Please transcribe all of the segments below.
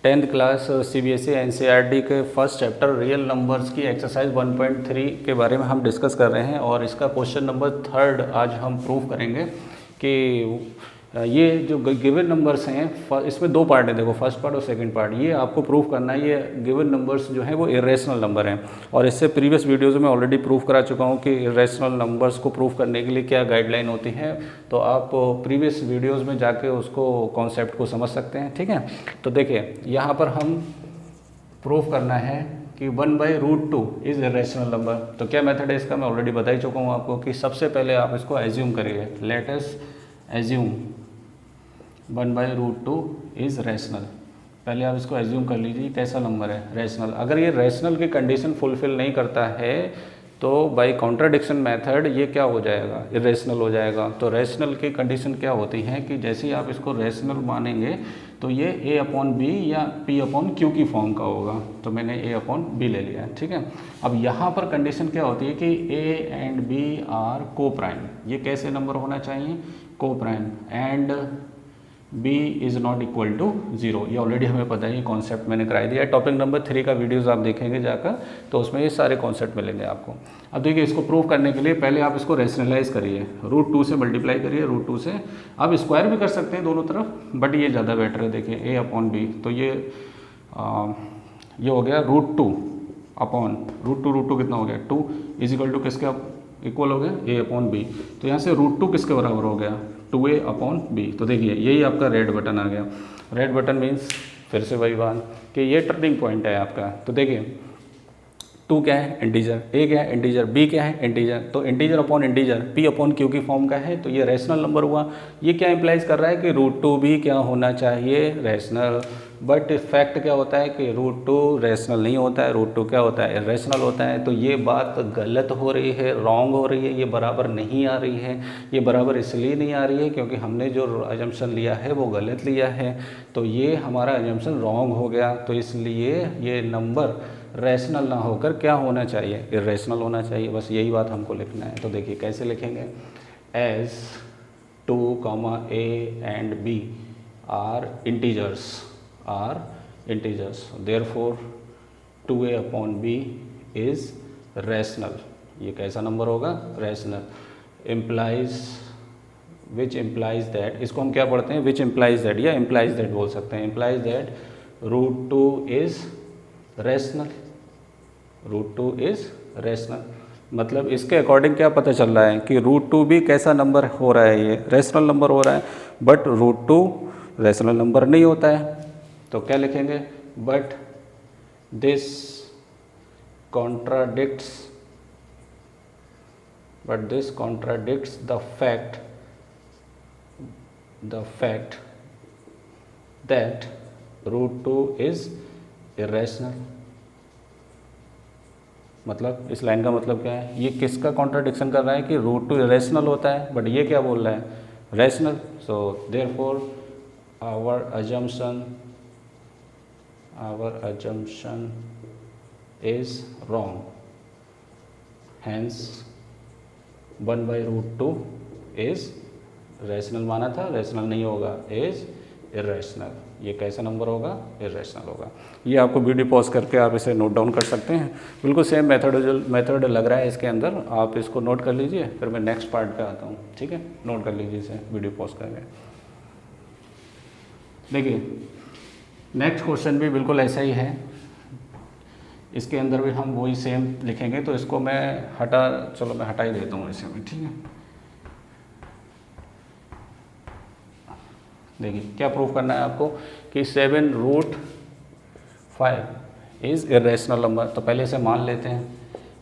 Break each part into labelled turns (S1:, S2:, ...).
S1: 10th class CBSE NCERT के first chapter real numbers की exercise 1.3 के बारे में हम डिस्कस कर रहे हैं और इसका क्वेश्चन नंबर 3 आज हम प्रूव करेंगे कि ये जो गिवन नंबर्स हैं इसमें दो पार्ट हैं। देखो, फर्स्ट पार्ट और सेकंड पार्ट। ये आपको प्रूव करना है ये गिवन नंबर्स जो हैं वो इरेशनल नंबर हैं। और इससे प्रीवियस वीडियोज़ में ऑलरेडी प्रूव करा चुका हूँ कि इरेशनल नंबर्स को प्रूव करने के लिए क्या गाइडलाइन होती है। तो आप प्रीवियस वीडियोज़ में जाके उसको कॉन्सेप्ट को समझ सकते हैं। ठीक है, तो देखिए यहाँ पर हम प्रूव करना है कि 1/√2 इज़ इरेशनल नंबर। तो क्या मेथड है इसका, मैं ऑलरेडी बता ही चुका हूँ आपको कि सबसे पहले आप इसको एज्यूम करिए। Let us assume 1/√2 is rational. पहले आप इसको एज्यूम कर लीजिए कैसा नंबर है, रैशनल। अगर ये रैशनल की कंडीशन फुलफिल नहीं करता है तो बाय कॉन्ट्राडिक्शन मेथड ये क्या हो जाएगा, इरेशनल हो जाएगा। तो रैशनल की कंडीशन क्या होती है कि जैसे ही आप इसको रैशनल मानेंगे तो ये a/b या p/q की फॉर्म का होगा। तो मैंने a/b ले लिया है। ठीक है, अब यहाँ पर कंडीशन क्या होती है कि a and b are coprime. ये कैसे नंबर होना चाहिए, coprime, and b is not equal to 0। ये ऑलरेडी हमें पता है, ये कॉन्सेप्ट मैंने कराई दिया है। टॉपिक नंबर 3 का वीडियोस आप देखेंगे जाकर तो उसमें ये सारे कॉन्सेप्ट मिलेंगे आपको। अब देखिए, इसको प्रूव करने के लिए पहले आप इसको रैशनलाइज करिए, √2 से मल्टीप्लाई करिए, √2 से। आप स्क्वायर भी कर सकते हैं दोनों तरफ, बट ये ज़्यादा बेटर है। देखिए a/b, तो ये हो गया √2 अपॉन √2 कितना हो गया 2 इज इक्वल टू किसके इक्वल हो गया a/b। तो यहाँ से √2 किसके बराबर हो गया 2a/b। तो देखिए यही आपका रेड बटन आ गया। रेड बटन मीन्स फिर से वही बात कि ये टर्निंग पॉइंट है आपका। तो देखिए 2 क्या है, इंटीजर, a क्या है, इंटीजर, b क्या है, इंटीजर। तो इंटीजर अपॉन इंटीजर p/q की फॉर्म का है, तो ये रैशनल नंबर हुआ। ये क्या इंप्लाइज कर रहा है कि √2 भी क्या होना चाहिए, रैशनल। बट फैक्ट क्या होता है कि √2 रैशनल नहीं होता है, √2 क्या होता है, इरेशनल होता है। तो ये बात गलत हो रही है, रॉन्ग हो रही है, ये बराबर नहीं आ रही है। ये बराबर इसलिए नहीं आ रही है क्योंकि हमने जो अजम्पशन लिया है वो गलत लिया है। तो ये हमारा अजम्पशन रॉन्ग हो गया। तो इसलिए ये नंबर रैशनल ना होकर क्या होना चाहिए, इरेशनल होना चाहिए। बस यही बात हमको लिखना है। तो देखिए कैसे लिखेंगे, as 2, a and b are integers therefore 2a/b is rational. ये कैसा नंबर होगा, रैशनल। विच इम्प्लाइज दैट, इसको हम क्या पढ़ते हैं, विच इम्प्लाइज दैट या इम्प्लाइज दैट बोल सकते हैं। Implies that √2 is rational, √2 is rational. मतलब इसके अकॉर्डिंग क्या पता चल रहा है कि √2 भी कैसा नंबर हो रहा है, ये रैशनल नंबर हो रहा है। बट √2 रैशनल नंबर नहीं होता है। तो क्या लिखेंगे, but this contradicts the fact that √2 is irrational. मतलब इस लाइन का मतलब क्या है, ये किसका कॉन्ट्राडिक्शन कर रहा है कि √2 इरेशनल होता है, बट ये क्या बोल रहा है, rational. So therefore our assumption is wrong, hence 1/√2 is rational माना था, रैशनल नहीं होगा, इज इरेशनल। ये कैसा नंबर होगा, इरेशनल होगा। ये आपको वीडियो पॉज करके आप इसे नोट डाउन कर सकते हैं। बिल्कुल सेम मेथड लग रहा है इसके अंदर, आप इसको नोट कर लीजिए, फिर मैं नेक्स्ट पार्ट पे आता हूँ। ठीक है, नोट कर लीजिए इसे वीडियो पॉज करके। देखिए नेक्स्ट क्वेश्चन भी बिल्कुल ऐसा ही है, इसके अंदर भी हम वही सेम लिखेंगे। तो इसको मैं मैं हटा ही देता हूँ इसे में। ठीक है, देखिए क्या प्रूव करना है आपको कि 7√5 इज़ इरेशनल नंबर। तो पहले इसे मान लेते हैं।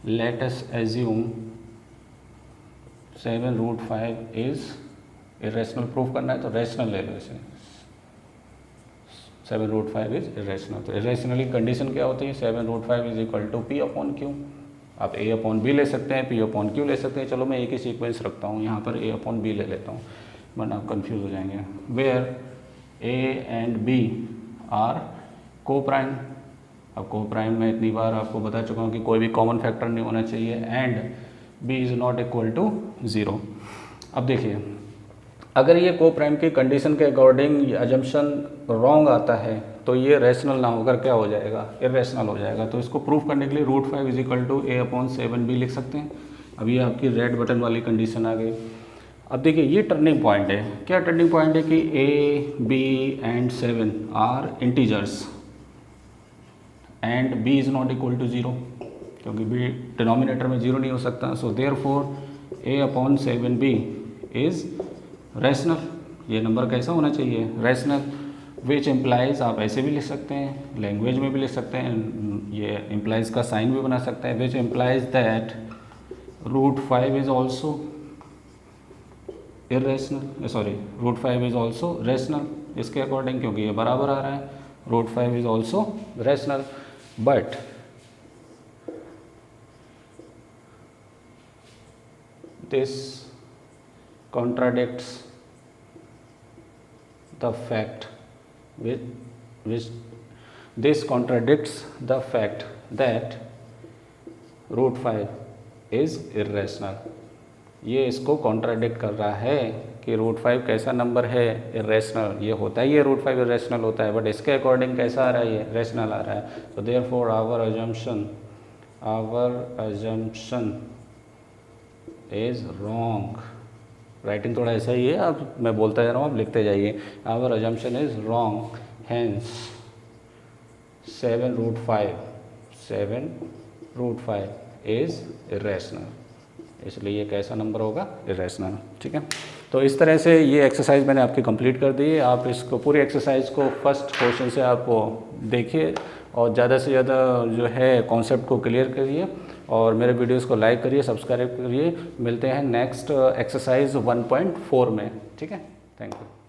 S1: Let us assume 7√5 is irrational. Prove करना है तो रैशनल ले लो इसे, 7√5 इज़ इरेशनल। तो इरेशनल की कंडीशन क्या होती है, 7√5 इज इक्वल टू p/q। आप a/b ले सकते हैं, p/q ले सकते हैं। चलो मैं एक ही सीक्वेंस रखता हूँ, यहाँ पर a/b ले लेता हूँ, वरना आप कंफ्यूज हो जाएंगे। Where a and b are coprime. अब को प्राइम में इतनी बार आपको बता चुका हूँ कि कोई भी कॉमन फैक्टर नहीं होना चाहिए, and b is not equal to 0। अब देखिए अगर ये को प्राइम की कंडीशन के अकॉर्डिंग अजम्पशन रॉन्ग आता है तो ये रैशनल ना होकर क्या हो जाएगा, इरेशनल हो जाएगा। तो इसको प्रूफ करने के लिए √5 = a/7b लिख सकते हैं। अब ये आपकी रेड बटन वाली कंडीशन आ गई। अब देखिए ये टर्निंग पॉइंट है। क्या टर्निंग पॉइंट है कि a, b and 7 are integers and b is not equal to 0, क्योंकि b डिनोमिनेटर में 0 नहीं हो सकता। So therefore a/7b is rational. ये नंबर कैसा होना चाहिए, रैशनल। विच इम्प्लाइज आप ऐसे भी लिख सकते हैं, लैंग्वेज में भी लिख सकते हैं, ये इम्प्लाइज का साइन भी बना सकते हैं। Which implies that √5 is also irrational, sorry √5 is also rational, इसके अकॉर्डिंग, क्योंकि ये बराबर आ रहा है। √5 is also rational, but this contradicts the fact this contradicts the fact that √5 is irrational। ये इसको कॉन्ट्राडिक्ट कर रहा है कि √5 कैसा नंबर है, इरेशनल। ये होता है, ये √5 इरेशनल होता है, बट इसके अकॉर्डिंग कैसा आ रहा है, ये रैशनल आ रहा है। तो therefore our assumption is wrong. Writing थोड़ा ऐसा ही है, अब मैं बोलता जा रहा हूँ, आप लिखते जाइए। Our assumption is wrong, hence 7√5 is irrational. इसलिए ये कैसा नंबर होगा, इरेशनल। ठीक है, तो इस तरह से ये एक्सरसाइज मैंने आपकी कंप्लीट कर दी है। आप इसको पूरी एक्सरसाइज को फर्स्ट क्वेश्चन से आप देखिए और ज़्यादा से ज़्यादा जो है कॉन्सेप्ट को क्लियर करिए और मेरे वीडियोस को लाइक करिए, सब्सक्राइब करिए। मिलते हैं नेक्स्ट एक्सरसाइज 1.4 में। ठीक है, थैंक यू।